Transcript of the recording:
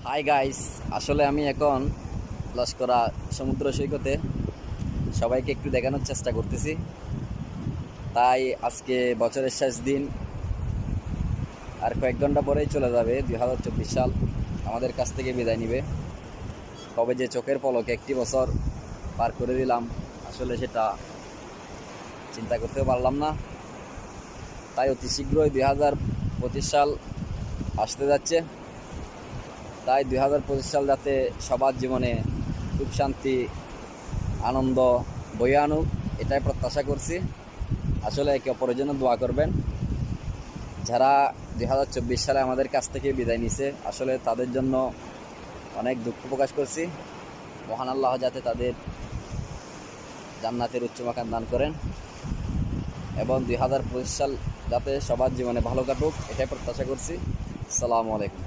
Hi guys, আসলে আমি এখন লস্করা সমুদ্র সৈকতে সবাইকে একটু দেখানোর চেষ্টা করতেছি। তাই আজকে বছরের শেষ দিন, আর কয়েক ঘন্টা পরেই চলে যাবে 2024 সাল, আমাদের কাছ থেকে বিদায় নিবে। কবে যে চোখের পলকে একটি বছর পার করে দিলাম, আসলে সেটা চিন্তা করতেও পারলাম না। তাই অতি শীঘ্রই 2025 সাল আসতে যাচ্ছে। তাই 2025 সাল যাতে সবার জীবনে সুখ শান্তি আনন্দ বয়ে আনুক, এটাই প্রত্যাশা করছি। আসলে একে অপরের জন্য দোয়া করবেন। যারা 2024 সালে আমাদের কাছ থেকে বিদায় নিছে, আসলে তাদের জন্য অনেক দুঃখ প্রকাশ করছি। মহান আল্লাহ যাতে তাদের জান্নাতের উচ্চ মাকাম দান করেন এবং 2025 সাল যাতে সবার জীবনে ভালো কাটুক, এটাই প্রত্যাশা করছি। আসসালামু আলাইকুম।